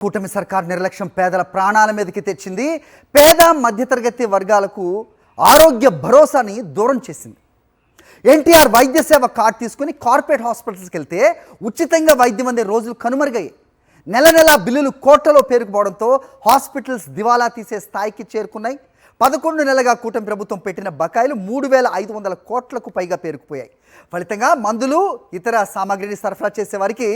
కూటమి సర్కార్ నిర్లక్ష్యం పేదల ప్రాణాల మీదకి తెచ్చింది. పేద మధ్యతరగతి వర్గాలకు ఆరోగ్య భరోసాని దూరం చేసింది. ఎన్టీఆర్ వైద్య సేవ కార్డు తీసుకుని కార్పొరేట్ హాస్పిటల్స్కి వెళ్తే ఉచితంగా వైద్యం అందే రోజులు కనుమరుగయ్యాయి. నెల నెల బిల్లులు కోట్లలో పేరుకుపోవడంతో హాస్పిటల్స్ దివాలా తీసే స్థాయికి చేరుకున్నాయి. 11 నెలలుగా కూటమి ప్రభుత్వం పెట్టిన బకాయిలు 3,500 కోట్లకు పైగా పేరుకుపోయాయి. ఫలితంగా మందులు ఇతర సామాగ్రిని సరఫరా చేసే వారికి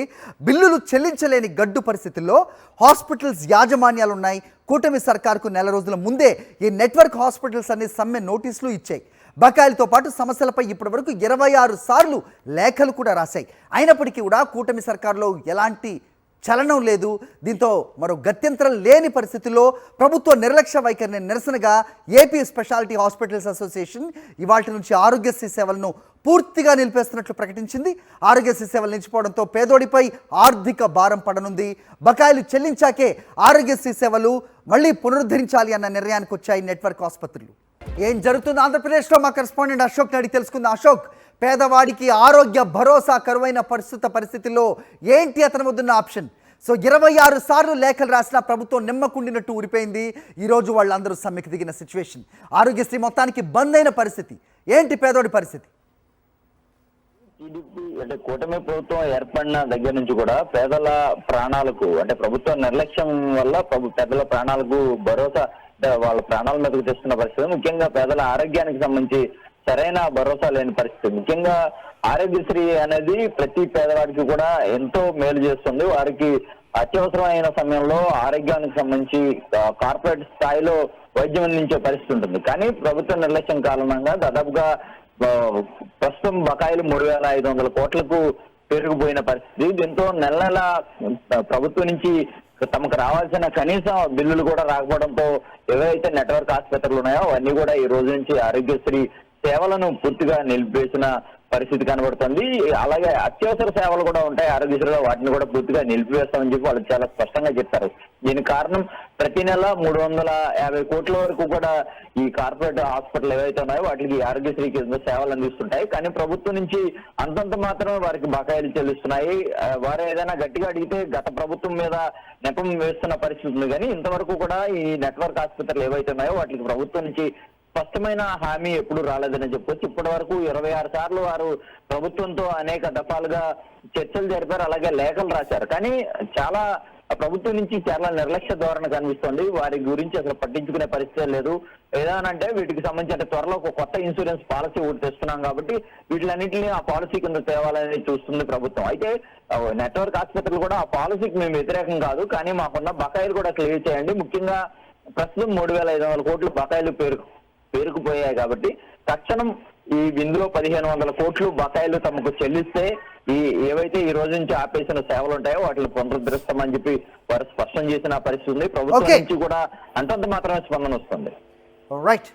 బిల్లులు చెల్లించలేని గడ్డు పరిస్థితుల్లో హాస్పిటల్స్ యాజమాన్యాలున్నాయి. కూటమి సర్కార్కు నెల రోజుల ముందే ఈ నెట్వర్క్ హాస్పిటల్స్ అన్ని సమ్మె నోటీసులు ఇచ్చాయి. బకాయిలతో పాటు సమస్యలపై ఇప్పటివరకు 26 సార్లు లేఖలు కూడా రాశాయి. అయినప్పటికీ కూడా కూటమి సర్కార్లో ఎలాంటి చలనం లేదు. దీంతో మరో గత్యంతరం లేని పరిస్థితుల్లో ప్రభుత్వ నిర్లక్ష్య వైఖరిని నిరసనగా ఏపీ స్పెషాలిటీ హాస్పిటల్స్ అసోసియేషన్ ఇవాళ నుంచి ఆరోగ్యశ్రీ సేవలను పూర్తిగా నిలిపేస్తున్నట్లు ప్రకటించింది. ఆరోగ్యశ్రీ సేవలు నిలిచిపోవడంతో పేదోడిపై ఆర్థిక భారం పడనుంది. బకాయిలు చెల్లించాకే ఆరోగ్యశ్రీ సేవలు మళ్ళీ పునరుద్ధరించాలి అన్న నిర్ణయానికి వచ్చాయి నెట్వర్క్ ఆసుపత్రులు. ఏం జరుగుతుంది ఆంధ్రప్రదేశ్లో మా కరెస్పాండెంట్ అశోక్ అడిగి తెలుసుకుందాం. అశోక్, పేదవాడికి ఆరోగ్య భరోసా కరువైన పరిస్థితుల్లో ఏంటి అతని వద్దున్న ఆప్షన్? సో 26 సార్లు లేఖలు రాసిన ప్రభుత్వం నిమ్మకుండినట్టు ఊరిపోయింది. ఈరోజు వాళ్ళందరూ సమ్మెకి దిగిన సిచ్యువేషన్. ఆరోగ్యశ్రీ మొత్తానికి బంద్ అయిన పరిస్థితి ఏంటి పేదోడి పరిస్థితి? టీడీపీ అంటే కూటమి ప్రభుత్వం ఏర్పడిన దగ్గర నుంచి కూడా పేదల ప్రాణాలకు అంటే ప్రభుత్వ నిర్లక్ష్యం వల్ల పేదల ప్రాణాలకు భరోసా వాళ్ళ ప్రాణాల మీదకు తెస్తున్న పరిస్థితి. ముఖ్యంగా పేదల ఆరోగ్యానికి సంబంధించి సరైన భరోసా లేని పరిస్థితి. ముఖ్యంగా ఆరోగ్యశ్రీ అనేది ప్రతి పేదవాడికి కూడా ఎంతో మేలు చేస్తుంది. వారికి అత్యవసరమైన సమయంలో ఆరోగ్యానికి సంబంధించి కార్పొరేట్ స్థాయిలో వైద్యం అందించే పరిస్థితి ఉంటుంది. కానీ ప్రభుత్వ నిర్లక్ష్యం కారణంగా దాదాపుగా ప్రస్తుతం బకాయిలు 3,500 కోట్లకు పెరిగిపోయిన పరిస్థితి. దీంతో నెల నెల ప్రభుత్వం నుంచి తమకు రావాల్సిన కనీస బిల్లులు కూడా రాకపోవడంతో ఏవైతే నెట్వర్క్ ఆసుపత్రులు ఉన్నాయో అవన్నీ కూడా ఈ రోజు నుంచి ఆరోగ్యశ్రీ సేవలను పూర్తిగా నిలిపేసిన పరిస్థితి కనబడుతుంది. అలాగే అత్యవసర సేవలు కూడా ఉంటాయి ఆరోగ్యశ్రీలో, వాటిని కూడా పూర్తిగా నిలిపివేస్తామని చెప్పి వాళ్ళు చాలా స్పష్టంగా చెప్పారు. దీనికి కారణం ప్రతి నెల 350 కోట్ల వరకు కూడా ఈ కార్పొరేట్ హాస్పిటల్ ఏవైతే ఉన్నాయో వాటికి ఆరోగ్యశ్రీ కింద సేవలు అందిస్తుంటాయి. కానీ ప్రభుత్వం నుంచి అంతంత మాత్రమే వారికి బకాయిలు చెల్లిస్తున్నాయి. వారు ఏదైనా గట్టిగా అడిగితే గత ప్రభుత్వం మీద నెపం వేస్తున్న పరిస్థితి ఉంది. కానీ ఇంతవరకు కూడా ఈ నెట్వర్క్ ఆసుపత్రులు ఏవైతే ఉన్నాయో వాటికి ప్రభుత్వం నుంచి స్పష్టమైన హామీ ఎప్పుడు రాలేదని చెప్పొచ్చు. ఇప్పటి వరకు 26 సార్లు వారు ప్రభుత్వంతో అనేక దఫాలుగా చర్చలు జరిపారు, అలాగే లేఖలు రాశారు. కానీ చాలా ప్రభుత్వం నుంచి చాలా నిర్లక్ష్య ధోరణి కనిపిస్తోంది. వారి గురించి అసలు పట్టించుకునే పరిస్థితి లేదు. ఏదనంటే వీటికి సంబంధించి అంటే త్వరలో ఒక కొత్త ఇన్సూరెన్స్ పాలసీ ఒకటి తెస్తున్నాం కాబట్టి వీటిలన్నింటినీ ఆ పాలసీ కింద తేవాలని చూస్తుంది ప్రభుత్వం. అయితే నెట్వర్క్ ఆసుపత్రులు కూడా ఆ పాలసీకి మేము వ్యతిరేకం కాదు, కానీ మాకున్న బకాయిలు కూడా క్లియర్ చేయండి. ముఖ్యంగా ప్రస్తుతం 3,500 కోట్లు బకాయిలు పేరుకుపోయాయి కాబట్టి తక్షణం ఇందులో 1,500 కోట్లు బకాయిలు తమకు చెల్లిస్తే ఏవైతే ఈ రోజు నుంచి ఆపేసిన సేవలు ఉంటాయో వాటిని పునరుద్ధరిస్తామని చెప్పి వారు స్పష్టం చేసిన పరిస్థితి ఉంది. ప్రభుత్వం నుంచి కూడా అంతంత మాత్రమే స్పందన వస్తుంది. రైట్.